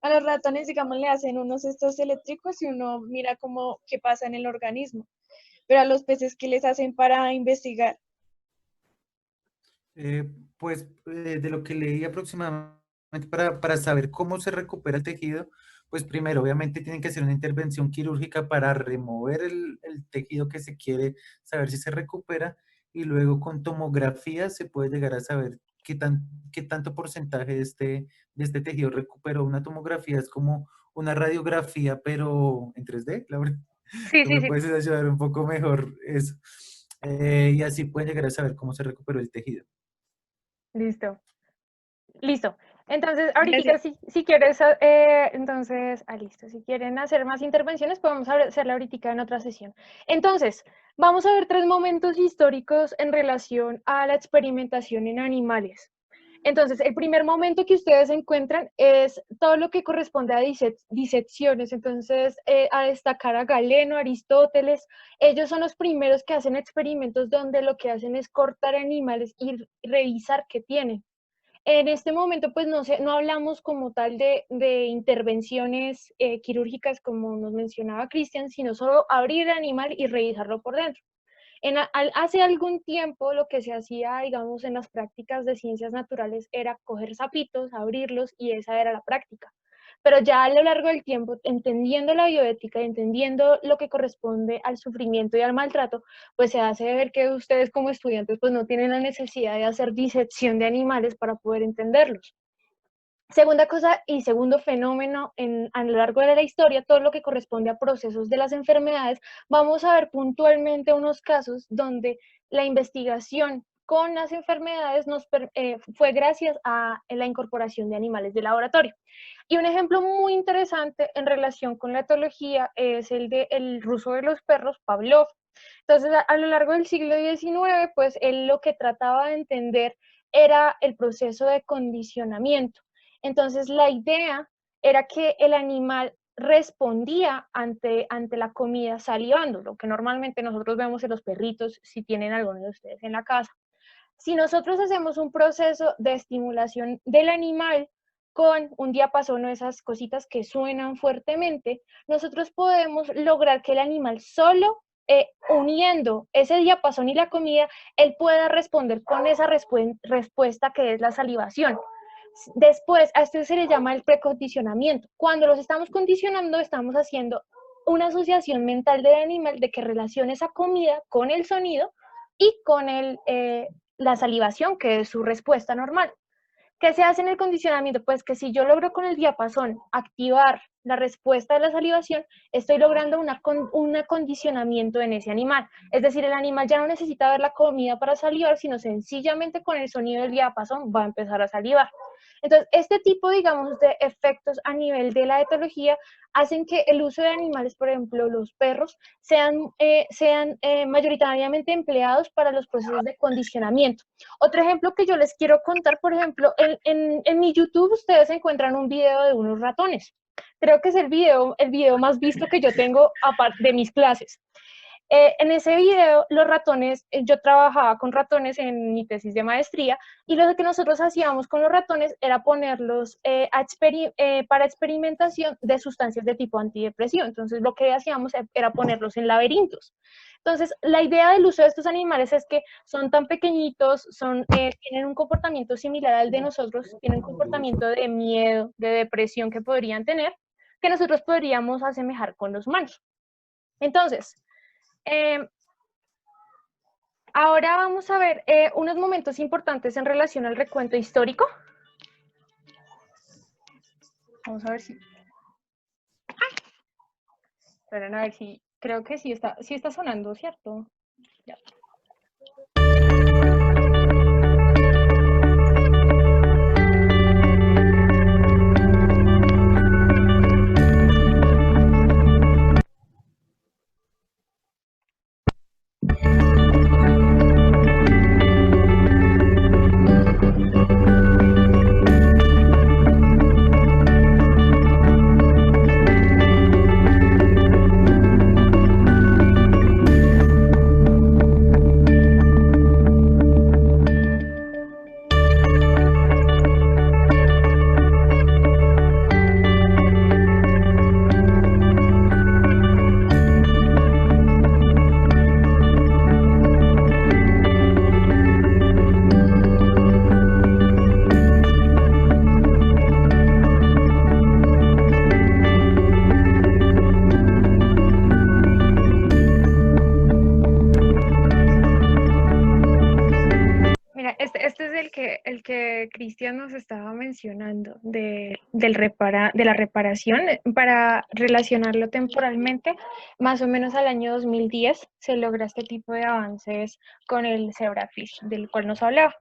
a los ratones, digamos, le hacen unos estos eléctricos y uno mira cómo qué pasa en el organismo. Pero a los peces, ¿qué les hacen para investigar? De lo que leí aproximadamente para saber cómo se recupera el tejido, pues primero obviamente tienen que hacer una intervención quirúrgica para remover el tejido que se quiere saber si se recupera, y luego con tomografía se puede llegar a saber qué tanto porcentaje de este tejido recuperó. Una tomografía es como una radiografía, pero en 3D, Laura. Sí, ¿Tú me puedes ayudar un poco mejor eso? Y así pueden llegar a saber cómo se recuperó el tejido. Listo. Listo. Entonces, ahorita si quieres, entonces, listo. Si quieren hacer más intervenciones, podemos hacerla ahorita en otra sesión. Entonces, vamos a ver 3 momentos históricos en relación a la experimentación en animales. Entonces, el primer momento que ustedes encuentran es todo lo que corresponde a disecciones. Entonces, a destacar a Galeno, Aristóteles, ellos son los primeros que hacen experimentos donde lo que hacen es cortar animales y revisar qué tienen. En este momento, pues no hablamos como tal de intervenciones quirúrgicas como nos mencionaba Cristian, sino solo abrir el animal y revisarlo por dentro. Hace algún tiempo lo que se hacía, digamos, en las prácticas de ciencias naturales era coger sapitos, abrirlos y esa era la práctica. Pero ya a lo largo del tiempo, entendiendo la bioética y entendiendo lo que corresponde al sufrimiento y al maltrato, pues se hace ver que ustedes como estudiantes pues no tienen la necesidad de hacer disección de animales para poder entenderlos. Segunda cosa y segundo fenómeno a lo largo de la historia, todo lo que corresponde a procesos de las enfermedades, vamos a ver puntualmente unos casos donde la investigación con las enfermedades fue gracias a la incorporación de animales de laboratorio. Y un ejemplo muy interesante en relación con la etología es el ruso de los perros, Pavlov. Entonces, a lo largo del siglo XIX, pues él lo que trataba de entender era el proceso de condicionamiento. Entonces, la idea era que el animal respondía ante la comida salivando, lo que normalmente nosotros vemos en los perritos, si tienen alguno de ustedes en la casa. Si nosotros hacemos un proceso de estimulación del animal con un diapasón o esas cositas que suenan fuertemente, nosotros podemos lograr que el animal solo uniendo ese diapasón y la comida, él pueda responder con esa respuesta que es la salivación. Después, a esto se le llama el precondicionamiento. Cuando los estamos condicionando, estamos haciendo una asociación mental del animal de que relacione esa comida con el sonido y con la salivación, que es su respuesta normal. ¿Qué se hace en el condicionamiento? Pues que si yo logro con el diapasón activar la respuesta de la salivación, estoy logrando un acondicionamiento en ese animal. Es decir, el animal ya no necesita ver la comida para salivar, sino sencillamente con el sonido del diapasón va a empezar a salivar. Entonces, este tipo, digamos, de efectos a nivel de la etología hacen que el uso de animales, por ejemplo, los perros, sean mayoritariamente empleados para los procesos de condicionamiento. Otro ejemplo que yo les quiero contar, por ejemplo, en mi YouTube ustedes encuentran un video de unos ratones. Creo que es el video más visto que yo tengo aparte de mis clases. En ese video, los ratones, yo trabajaba con ratones en mi tesis de maestría, y lo que nosotros hacíamos con los ratones era ponerlos para experimentación de sustancias de tipo antidepresivo. Entonces, lo que hacíamos era ponerlos en laberintos. Entonces, la idea del uso de estos animales es que son tan pequeñitos, tienen un comportamiento similar al de nosotros, tienen un comportamiento de miedo, de depresión que podrían tener, que nosotros podríamos asemejar con los humanos. Entonces, ahora vamos a ver unos momentos importantes en relación al recuento histórico. Vamos a ver si... Esperen a ver si... Creo que sí está sonando, ¿cierto? Ya. Este es el que Cristian nos estaba mencionando, de la reparación. Para relacionarlo temporalmente, más o menos al año 2010 se logra este tipo de avances con el zebrafish, del cual nos hablaba.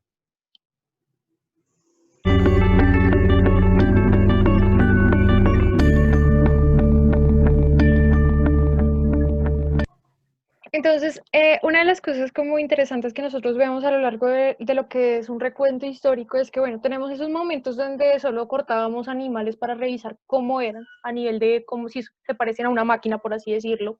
Entonces, una de las cosas como interesantes que nosotros vemos a lo largo de lo que es un recuento histórico es que, bueno, tenemos esos momentos donde solo cortábamos animales para revisar cómo eran, a nivel de como si se parecen a una máquina, por así decirlo.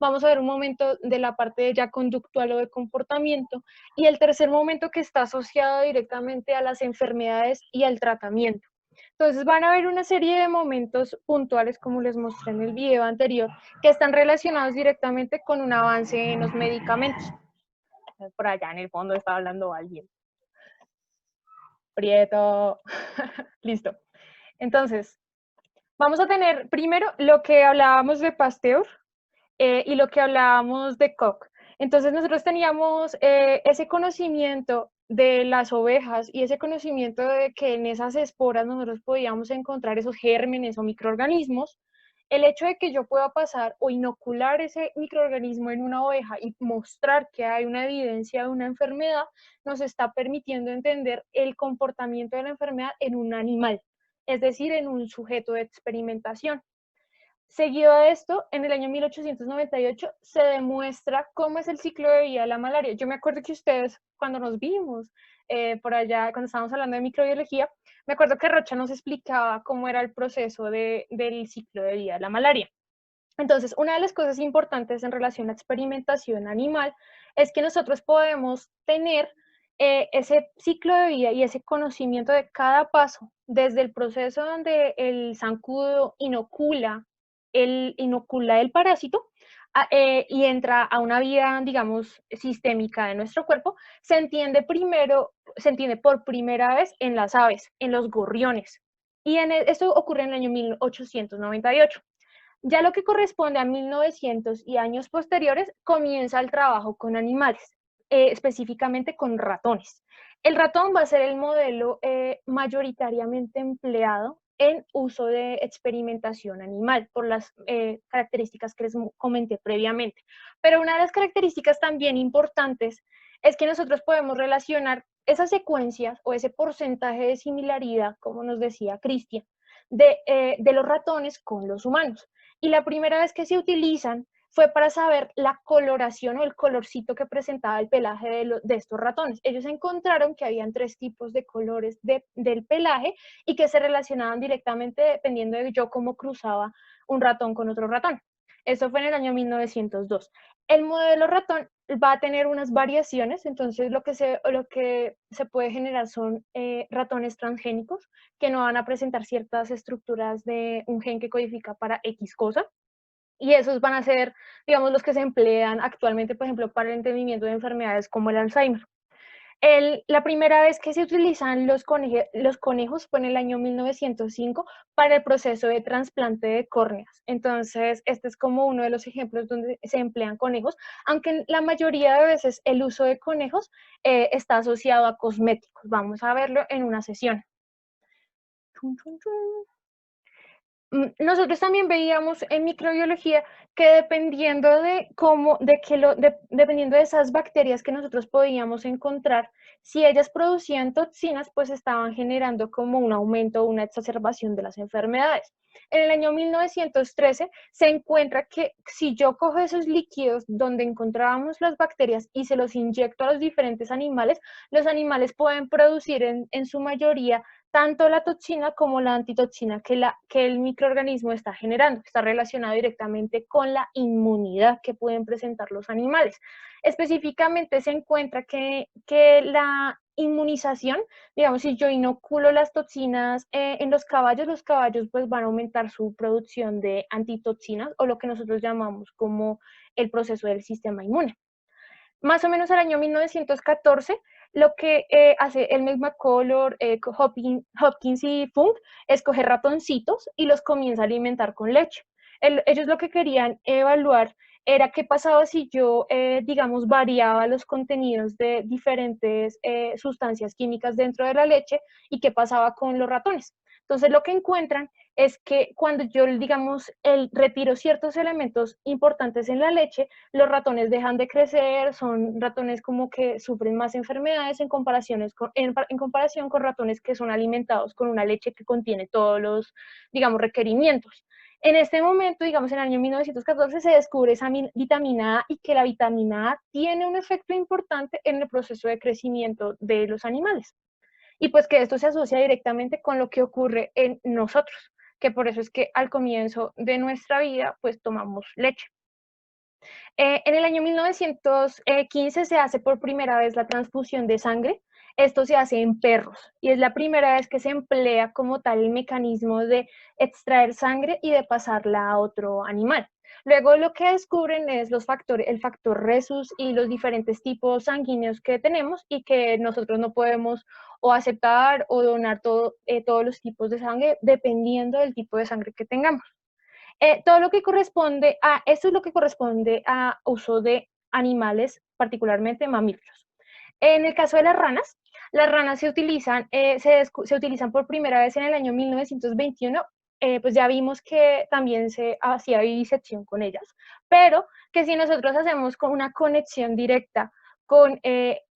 Vamos a ver un momento de la parte ya conductual o de comportamiento, y el tercer momento que está asociado directamente a las enfermedades y al tratamiento. Entonces van a haber una serie de momentos puntuales, como les mostré en el video anterior, que están relacionados directamente con un avance en los medicamentos. Por allá en el fondo está hablando alguien. Prieto. Listo. Entonces, vamos a tener primero lo que hablábamos de Pasteur y lo que hablábamos de Koch. Entonces nosotros teníamos ese conocimiento de las ovejas y ese conocimiento de que en esas esporas nosotros podíamos encontrar esos gérmenes o microorganismos. El hecho de que yo pueda pasar o inocular ese microorganismo en una oveja y mostrar que hay una evidencia de una enfermedad nos está permitiendo entender el comportamiento de la enfermedad en un animal, es decir, en un sujeto de experimentación. Seguido de esto, en el año 1898 se demuestra cómo es el ciclo de vida de la malaria. Yo me acuerdo que ustedes, cuando nos vimos por allá, cuando estábamos hablando de microbiología, me acuerdo que Rocha nos explicaba cómo era el proceso del ciclo de vida de la malaria. Entonces, una de las cosas importantes en relación a experimentación animal es que nosotros podemos tener ese ciclo de vida y ese conocimiento de cada paso, desde el proceso donde el zancudo inocula el parásito y entra a una vida, digamos, sistémica de nuestro cuerpo, se entiende por primera vez en las aves, en los gorriones. Y esto ocurre en el año 1898. Ya lo que corresponde a 1900 y años posteriores, comienza el trabajo con animales, específicamente con ratones. El ratón va a ser el modelo mayoritariamente empleado en uso de experimentación animal, por las características que les comenté previamente. Pero una de las características también importantes es que nosotros podemos relacionar esas secuencias o ese porcentaje de similaridad, como nos decía Cristian, de los ratones con los humanos. Y la primera vez que se utilizan fue para saber la coloración o el colorcito que presentaba el pelaje de estos ratones. Ellos encontraron que habían 3 tipos de colores del pelaje y que se relacionaban directamente dependiendo de cómo cruzaba un ratón con otro ratón. Eso fue en el año 1902. El modelo ratón va a tener unas variaciones, entonces lo que se puede generar son ratones transgénicos que no van a presentar ciertas estructuras de un gen que codifica para X cosa, y esos van a ser, digamos, los que se emplean actualmente, por ejemplo, para el entendimiento de enfermedades como el Alzheimer. La primera vez que se utilizan los conejos fue en el año 1905 para el proceso de trasplante de córneas. Entonces, este es como uno de los ejemplos donde se emplean conejos, aunque la mayoría de veces el uso de conejos está asociado a cosméticos. Vamos a verlo en una sesión. Nosotros también veíamos en microbiología que dependiendo de dependiendo de esas bacterias que nosotros podíamos encontrar, si ellas producían toxinas, pues estaban generando como un aumento o una exacerbación de las enfermedades. En el año 1913 se encuentra que si yo cojo esos líquidos donde encontrábamos las bacterias y se los inyecto a los diferentes animales, los animales pueden producir en su mayoría tanto la toxina como la antitoxina que el microorganismo está generando. Está relacionado directamente con la inmunidad que pueden presentar los animales. Específicamente se encuentra que la inmunización, digamos, si yo inoculo las toxinas en los caballos pues van a aumentar su producción de antitoxinas o lo que nosotros llamamos como el proceso del sistema inmune. Más o menos al año 1914, lo que hace el McCulloch, Hopkins y Funk es coger ratoncitos y los comienza a alimentar con leche. Ellos lo que querían evaluar era qué pasaba si yo, digamos, variaba los contenidos de diferentes sustancias químicas dentro de la leche y qué pasaba con los ratones. Entonces lo que encuentran es que cuando yo, digamos, retiro ciertos elementos importantes en la leche, los ratones dejan de crecer, son ratones como que sufren más enfermedades en comparación con ratones que son alimentados con una leche que contiene todos los, digamos, requerimientos. En este momento, digamos, en el año 1914 se descubre esa vitamina A y que la vitamina A tiene un efecto importante en el proceso de crecimiento de los animales. Y pues que esto se asocia directamente con lo que ocurre en nosotros, que por eso es que al comienzo de nuestra vida pues tomamos leche. En el año 1915 se hace por primera vez la transfusión de sangre. Esto se hace en perros y es la primera vez que se emplea como tal el mecanismo de extraer sangre y de pasarla a otro animal. Luego lo que descubren es el factor Rhesus y los diferentes tipos sanguíneos que tenemos y que nosotros no podemos o aceptar o donar todos los tipos de sangre dependiendo del tipo de sangre que tengamos. Todo lo que corresponde esto es lo que corresponde a uso de animales, particularmente mamíferos. En el caso de las ranas se utilizan por primera vez en el año 1921. Pues ya vimos que también se hacía vivisección con ellas, pero que si nosotros hacemos con una conexión directa con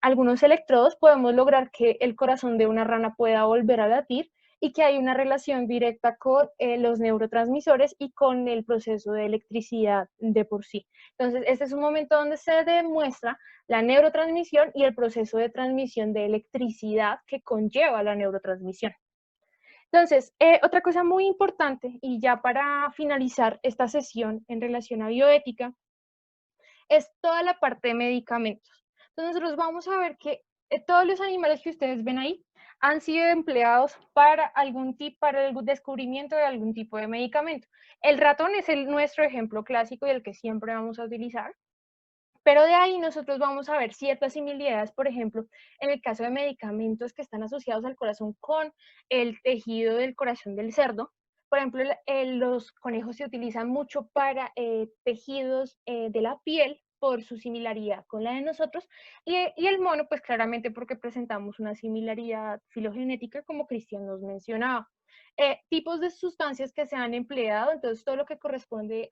algunos electrodos, podemos lograr que el corazón de una rana pueda volver a latir y que hay una relación directa con los neurotransmisores y con el proceso de electricidad de por sí. Entonces, este es un momento donde se demuestra la neurotransmisión y el proceso de transmisión de electricidad que conlleva la neurotransmisión. Entonces, otra cosa muy importante, y ya para finalizar esta sesión en relación a bioética, es toda la parte de medicamentos. Entonces, nosotros vamos a ver que todos los animales que ustedes ven ahí han sido empleados para el descubrimiento de algún tipo de medicamento. El ratón es nuestro ejemplo clásico y el que siempre vamos a utilizar. Pero de ahí nosotros vamos a ver ciertas similitudes, por ejemplo, en el caso de medicamentos que están asociados al corazón con el tejido del corazón del cerdo. Por ejemplo, los conejos se utilizan mucho para tejidos de la piel por su similaridad con la de nosotros, y el mono, pues claramente porque presentamos una similaridad filogenética, como Cristian nos mencionaba. Tipos de sustancias que se han empleado, entonces todo lo que corresponde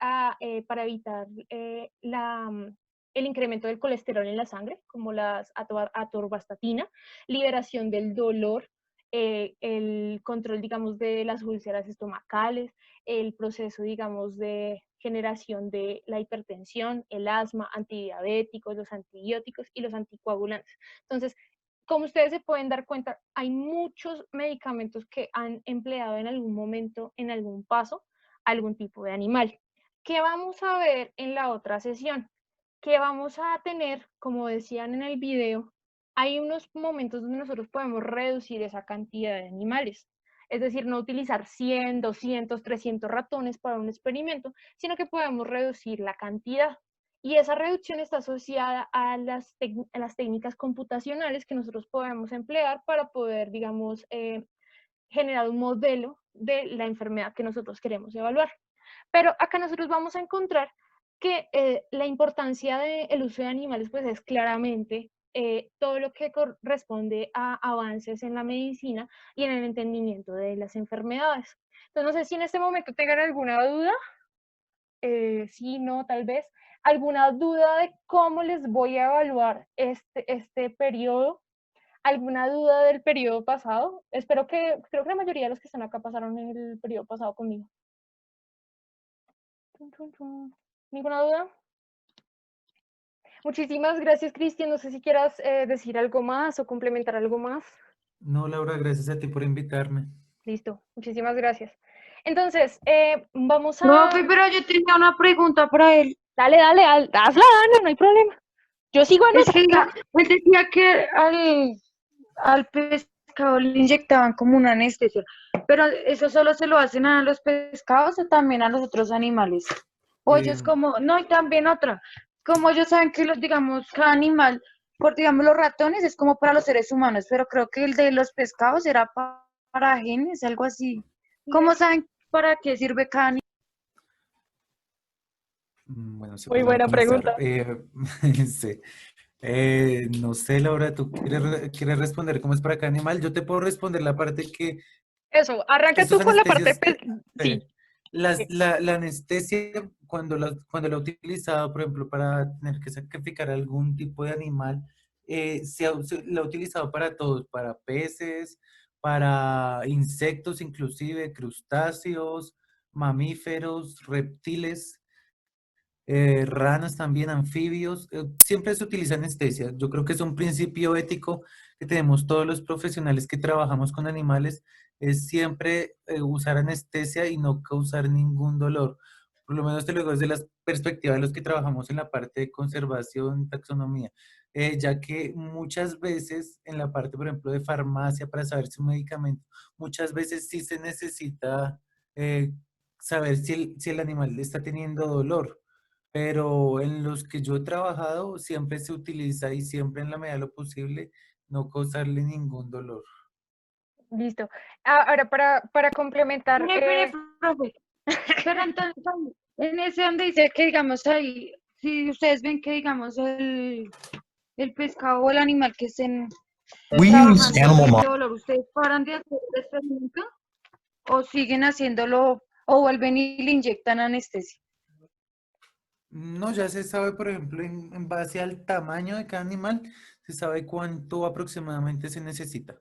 para evitar el incremento del colesterol en la sangre, como las atorvastatina, liberación del dolor, el control, digamos, de las úlceras estomacales, el proceso, digamos, de generación de la hipertensión, el asma, antidiabéticos, los antibióticos y los anticoagulantes. Entonces, como ustedes se pueden dar cuenta, hay muchos medicamentos que han empleado en algún momento, en algún paso, algún tipo de animal. ¿Qué vamos a ver en la otra sesión? que vamos a tener, como decían en el video, hay unos momentos donde nosotros podemos reducir esa cantidad de animales. Es decir, no utilizar 100, 200, 300 ratones para un experimento, sino que podemos reducir la cantidad. Y esa reducción está asociada a las técnicas computacionales que nosotros podemos emplear para poder, digamos, generar un modelo de la enfermedad que nosotros queremos evaluar. Pero acá nosotros vamos a encontrar que la importancia del uso de animales pues es claramente todo lo que corresponde a avances en la medicina y en el entendimiento de las enfermedades. Entonces, no sé si en este momento tengan alguna duda, sí, no, tal vez, alguna duda de cómo les voy a evaluar este periodo, alguna duda del periodo pasado. Creo que la mayoría de los que están acá pasaron el periodo pasado conmigo. ¿Ninguna duda? Muchísimas gracias, Cristian. No sé si quieras decir algo más o complementar algo más. No, Laura, gracias a ti por invitarme. Listo, muchísimas gracias. Entonces, vamos a... Profe, pero yo tenía una pregunta para él. Dale, hazla, Ana, no hay problema. Yo sigo anotando. Él decía que al pescado le inyectaban como una anestesia, pero ¿eso solo se lo hacen a los pescados o también a los otros animales? O ellos como, no, y también otra, como ellos saben que los, digamos, cada animal, por digamos los ratones es como para los seres humanos, pero creo que el de los pescados era para genes, algo así. ¿Cómo saben para qué sirve cada animal? Bueno, muy buena pregunta. Sí. No sé, Laura, ¿tú quieres responder cómo es para cada animal? Yo te puedo responder la parte que... Eso, arranca tú con la parte... Sí. La anestesia, cuando la he utilizado, por ejemplo, para tener que sacrificar algún tipo de animal, la he utilizado para todos, para peces, para insectos, inclusive crustáceos, mamíferos, reptiles, ranas también, anfibios. Siempre se utiliza anestesia. Yo creo que es un principio ético que tenemos todos los profesionales que trabajamos con animales, es siempre usar anestesia y no causar ningún dolor. Por lo menos te lo digo desde la perspectiva de los que trabajamos en la parte de conservación, taxonomía, ya que muchas veces en la parte, por ejemplo, de farmacia para saber si un medicamento, muchas veces sí se necesita saber si el animal está teniendo dolor. Pero en los que yo he trabajado siempre se utiliza y siempre en la medida de lo posible no causarle ningún dolor. Listo. Ahora, para complementar... profe. Pero entonces, en ese donde dice que, digamos, ahí, si ustedes ven que, digamos, el pescado o el animal que estén dolor, ¿ustedes paran de hacer el experimento o siguen haciéndolo o vuelven y le inyectan anestesia? No, ya se sabe, por ejemplo, en base al tamaño de cada animal, se sabe cuánto aproximadamente se necesita.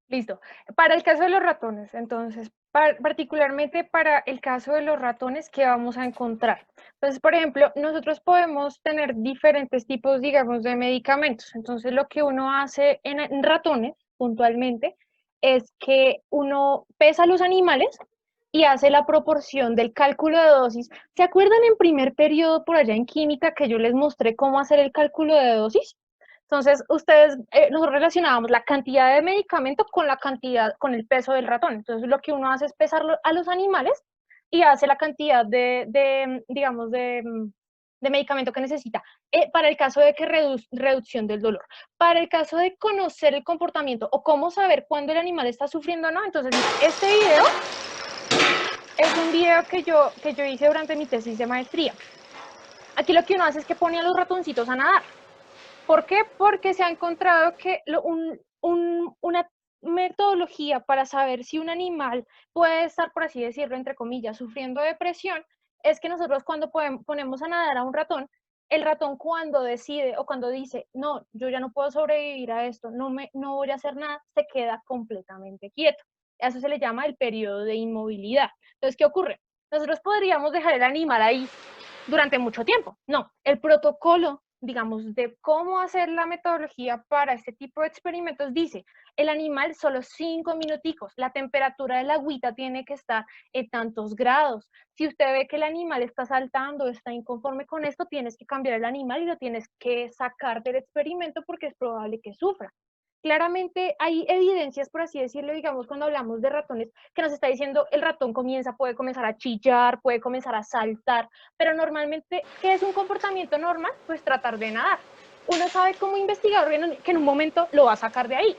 Listo. Para el caso de los ratones, entonces, particularmente para el caso de los ratones, ¿qué vamos a encontrar? Entonces, por ejemplo, nosotros podemos tener diferentes tipos, digamos, de medicamentos. Entonces, lo que uno hace en ratones, puntualmente, es que uno pesa a los animales y hace la proporción del cálculo de dosis. ¿Se acuerdan en primer periodo por allá en química que yo les mostré cómo hacer el cálculo de dosis? Entonces, nosotros relacionábamos la cantidad de medicamento con la cantidad, con el peso del ratón. Entonces, lo que uno hace es pesarlo a los animales y hace la cantidad de medicamento que necesita. Para el caso de que reducción del dolor. Para el caso de conocer el comportamiento o cómo saber cuándo el animal está sufriendo o no, entonces, este video es un video que yo hice durante mi tesis de maestría. Aquí lo que uno hace es que pone a los ratoncitos a nadar. ¿Por qué? Porque se ha encontrado que una metodología para saber si un animal puede estar, por así decirlo, entre comillas, sufriendo depresión, es que nosotros cuando ponemos a nadar a un ratón, el ratón cuando decide o cuando dice, no, yo ya no puedo sobrevivir a esto, no voy a hacer nada, se queda completamente quieto. A eso se le llama el periodo de inmovilidad. Entonces, ¿qué ocurre? Nosotros podríamos dejar el animal ahí durante mucho tiempo. No, el protocolo digamos, de cómo hacer la metodología para este tipo de experimentos, dice, el animal solo 5 minuticos, la temperatura del agüita tiene que estar en tantos grados. Si usted ve que el animal está saltando, está inconforme con esto, tienes que cambiar el animal y lo tienes que sacar del experimento porque es probable que sufra. Claramente hay evidencias, por así decirlo, digamos, cuando hablamos de ratones, que nos está diciendo el ratón puede comenzar a chillar, puede comenzar a saltar, pero normalmente, ¿qué es un comportamiento normal? Pues tratar de nadar. Uno sabe como investigador que en un momento lo va a sacar de ahí.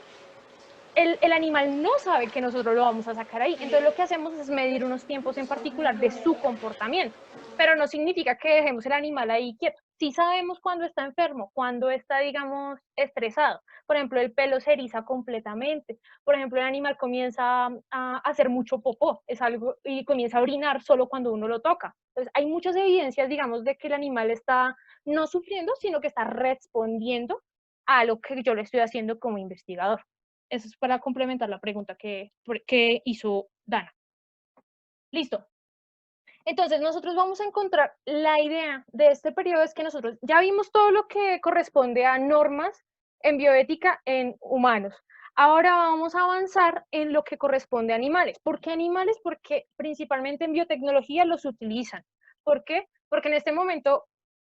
El animal no sabe que nosotros lo vamos a sacar ahí, entonces lo que hacemos es medir unos tiempos en particular de su comportamiento, pero no significa que dejemos el animal ahí quieto. Sí sabemos cuando está enfermo, cuando está, digamos, estresado. Por ejemplo, el pelo se eriza completamente. Por ejemplo, el animal comienza a hacer mucho popó, es algo, y comienza a orinar solo cuando uno lo toca. Entonces, hay muchas evidencias, digamos, de que el animal está no sufriendo, sino que está respondiendo a lo que yo le estoy haciendo como investigador. Eso es para complementar la pregunta que hizo Dana. Listo. Entonces, nosotros vamos a encontrar la idea de este periodo es que nosotros ya vimos todo lo que corresponde a normas en bioética en humanos. Ahora vamos a avanzar en lo que corresponde a animales. ¿Por qué animales? Porque principalmente en biotecnología los utilizan. ¿Por qué? Porque en este momento,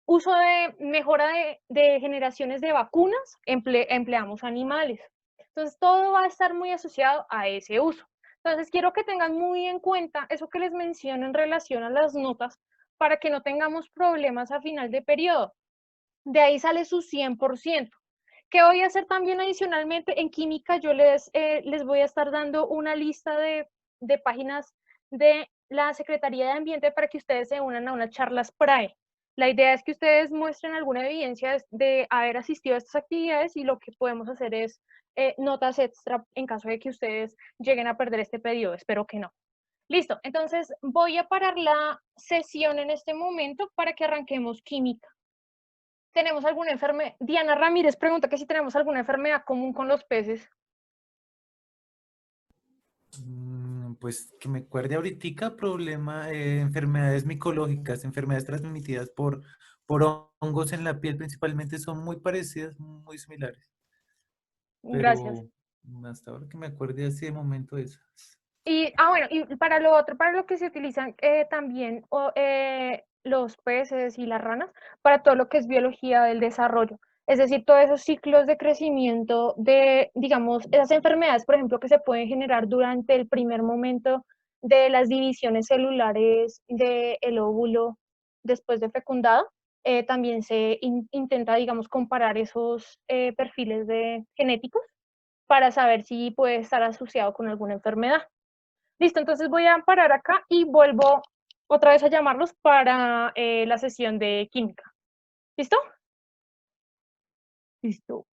uso de mejora de generaciones de vacunas, empleamos animales. Entonces, todo va a estar muy asociado a ese uso. Entonces, quiero que tengan muy en cuenta eso que les menciono en relación a las notas para que no tengamos problemas a final de periodo. De ahí sale su 100%. ¿Qué voy a hacer también adicionalmente? En química yo les voy a estar dando una lista de páginas de la Secretaría de Ambiente para que ustedes se unan a unas charlas PRAE. La idea es que ustedes muestren alguna evidencia de haber asistido a estas actividades y lo que podemos hacer es notas extra en caso de que ustedes lleguen a perder este periodo. Espero que no. Listo, entonces voy a parar la sesión en este momento para que arranquemos química. ¿Tenemos alguna enfermedad? Diana Ramírez pregunta que si tenemos alguna enfermedad común con los peces. Pues que me acuerde ahorita, enfermedades micológicas, enfermedades transmitidas por hongos en la piel principalmente son muy parecidas, muy similares. Pero Gracias. hasta ahora que me acuerde así de momento eso. Y, bueno, y para lo otro, para lo que se utilizan también los peces y las ranas, para todo lo que es biología del desarrollo. Es decir, todos esos ciclos de crecimiento de, digamos, esas enfermedades, por ejemplo, que se pueden generar durante el primer momento de las divisiones celulares del óvulo después de fecundado, también se intenta, digamos, comparar esos perfiles genéticos para saber si puede estar asociado con alguna enfermedad. Listo, entonces voy a parar acá y vuelvo otra vez a llamarlos para la sesión de química. ¿Listo? Listo.